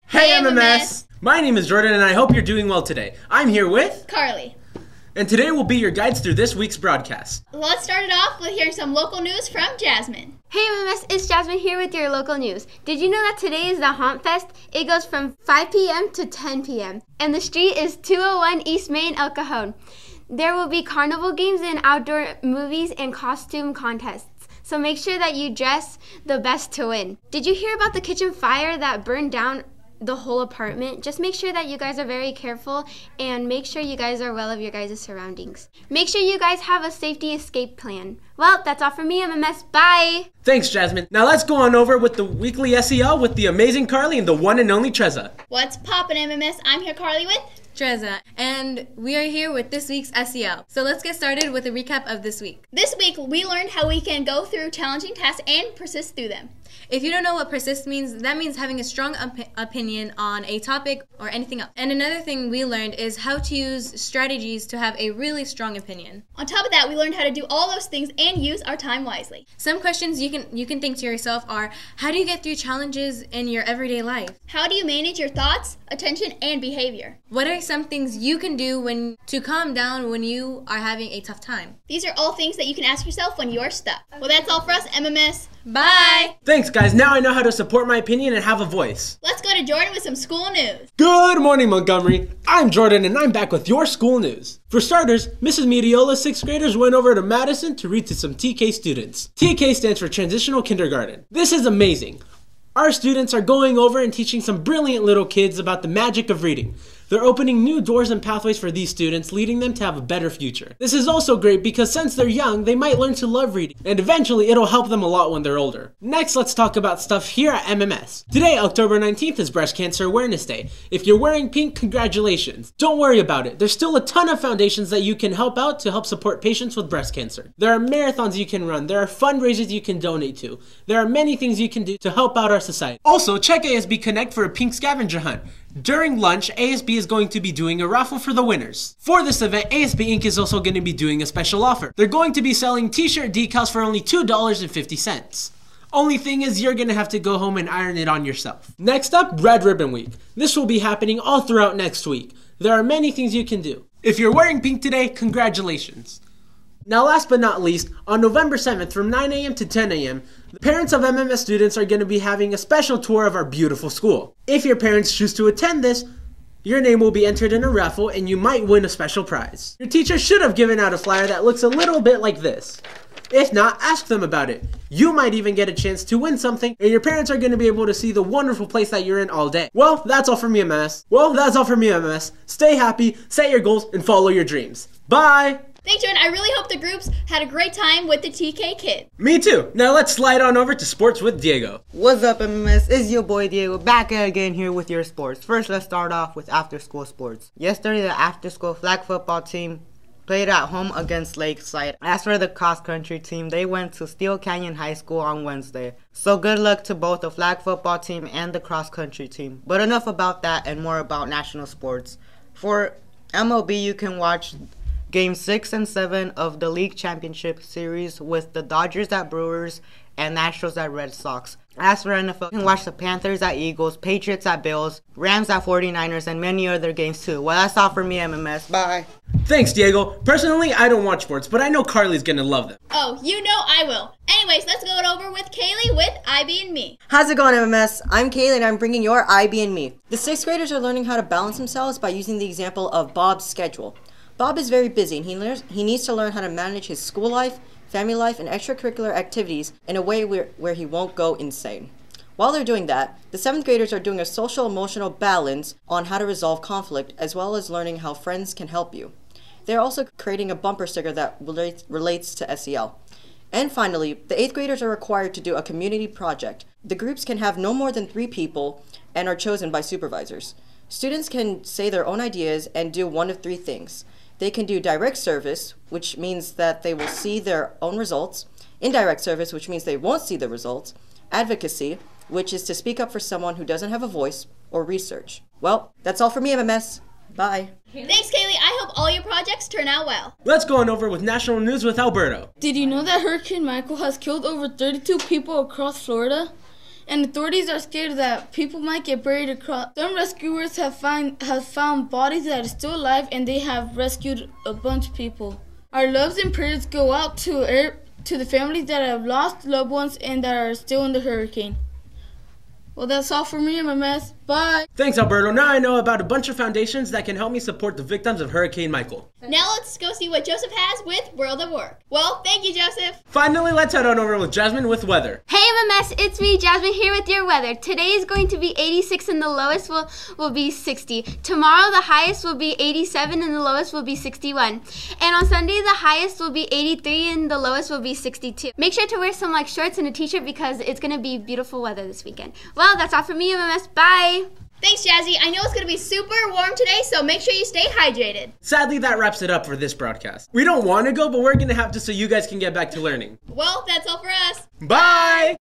Hey MMS! My name is Jordan and I hope you're doing well today. I'm here with Carly. And today will be your guides through this week's broadcast. Let's start it off with hearing some local news from Jasmine. Hey MMS, it's Jasmine here with your local news. Did you know that today is the Haunt Fest? It goes from 5 p.m. to 10 p.m. and the street is 201 East Main, El Cajon. There will be carnival games and outdoor movies and costume contests. So make sure that you dress the best to win. Did you hear about the kitchen fire that burned down the whole apartment? Just make sure that you guys are very careful and make sure you guys are well of your guys' surroundings. Make sure you guys have a safety escape plan. Well, that's all from me, MMS. Bye! Thanks, Jasmine. Now let's go on over with the weekly SEL with the amazing Carly and the one and only Treza. What's poppin', MMS? I'm here, Carly, with Treza, and we are here with this week's SEL. So let's get started with a recap of this week. This week, we learned how we can go through challenging tasks and persist through them. If you don't know what persist means, that means having a strong opinion on a topic or anything else. And another thing we learned is how to use strategies to have a really strong opinion. On top of that, we learned how to do all those things and use our time wisely. Some questions you can think to yourself are, how do you get through challenges in your everyday life? How do you manage your thoughts, attention, and behavior? What are some things you can do to calm down when you are having a tough time? These are all things that you can ask yourself when you are stuck. Well, that's all for us, MMS. Bye! Thanks, guys. Now I know how to support my opinion and have a voice. Let's go to Jordan with some school news. Good morning, Montgomery. I'm Jordan and I'm back with your school news. For starters, Mrs. Mediola's 6th graders went over to Madison to read to some TK students. TK stands for Transitional Kindergarten. This is amazing. Our students are going over and teaching some brilliant little kids about the magic of reading. They're opening new doors and pathways for these students, leading them to have a better future. This is also great because since they're young, they might learn to love reading, and eventually it'll help them a lot when they're older. Next, let's talk about stuff here at MMS. Today, October 19th, is Breast Cancer Awareness Day. If you're wearing pink, congratulations. Don't worry about it. There's still a ton of foundations that you can help out to help support patients with breast cancer. There are marathons you can run. There are fundraisers you can donate to. There are many things you can do to help out our society. Also, check ASB Connect for a pink scavenger hunt. During lunch, ASB is going to be doing a raffle for the winners. For this event, ASB Inc. is also going to be doing a special offer. They're going to be selling t-shirt decals for only $2.50. Only thing is, you're gonna have to go home and iron it on yourself. Next up, Red Ribbon Week. This will be happening all throughout next week. There are many things you can do. If you're wearing pink today, congratulations. Now last but not least, on November 7th from 9 a.m. to 10 a.m., the parents of MMS students are going to be having a special tour of our beautiful school. If your parents choose to attend this, your name will be entered in a raffle and you might win a special prize. Your teacher should have given out a flyer that looks a little bit like this. If not, ask them about it. You might even get a chance to win something, and your parents are going to be able to see the wonderful place that you're in all day. Well, that's all from me, MMS. Stay happy, set your goals, and follow your dreams. Bye! Thanks, Jordan. I really hope the groups had a great time with the TK kids. Me too. Now let's slide on over to sports with Diego. What's up, MMS? It's your boy Diego back again here with your sports. First, let's start off with after-school sports. Yesterday, the after-school flag football team played at home against Lakeside. As for the cross-country team, they went to Steel Canyon High School on Wednesday. So good luck to both the flag football team and the cross-country team. But enough about that and more about national sports. For MLB, you can watch Game 6 and 7 of the League Championship Series with the Dodgers at Brewers and Nationals at Red Sox. As for NFL, you can watch the Panthers at Eagles, Patriots at Bills, Rams at 49ers, and many other games too. Well, that's all for me, MMS. Bye. Thanks, Diego. Personally, I don't watch sports, but I know Carly's gonna love them. Oh, you know I will. Anyways, let's go over with Kayla with IB and Me. How's it going, MMS? I'm Kayla and I'm bringing your IB and Me. The 6th graders are learning how to balance themselves by using the example of Bob's schedule. Bob is very busy and he needs to learn how to manage his school life, family life, and extracurricular activities in a way where he won't go insane. While they're doing that, the 7th graders are doing a social-emotional balance on how to resolve conflict, as well as learning how friends can help you. They're also creating a bumper sticker that relates to SEL. And finally, the 8th graders are required to do a community project. The groups can have no more than 3 people and are chosen by supervisors. Students can say their own ideas and do one of 3 things. They can do direct service, which means that they will see their own results, indirect service, which means they won't see the results, advocacy, which is to speak up for someone who doesn't have a voice, or research. Well, that's all for me, MMS. Bye. Thanks, Kaylee. I hope all your projects turn out well. Let's go on over with national news with Alberto. Did you know that Hurricane Michael has killed over 32 people across Florida? and authorities are scared that people might get buried across. Some rescuers have found bodies that are still alive, and they have rescued a bunch of people. Our loves and prayers go out to the families that have lost loved ones and that are still in the hurricane. Well, that's all for me, MMS. Bye. Thanks, Alberto. Now I know about a bunch of foundations that can help me support the victims of Hurricane Michael. Now let's go see what Joseph has with World of Work. Well, thank you, Joseph. Finally, let's head on over with Jasmine with weather. Hey MMS, it's me, Jasmine, here with your weather. Today is going to be 86 and the lowest will be 60. Tomorrow the highest will be 87 and the lowest will be 61. And on Sunday the highest will be 83 and the lowest will be 62. Make sure to wear some shorts and a t-shirt because it's going to be beautiful weather this weekend. Well, that's all from me, MMS. Bye. Thanks, Jazzy. I know it's going to be super warm today, so make sure you stay hydrated. Sadly, that wraps it up for this broadcast. We don't want to go, but we're going to have to so you guys can get back to learning. Well, that's all for us. Bye!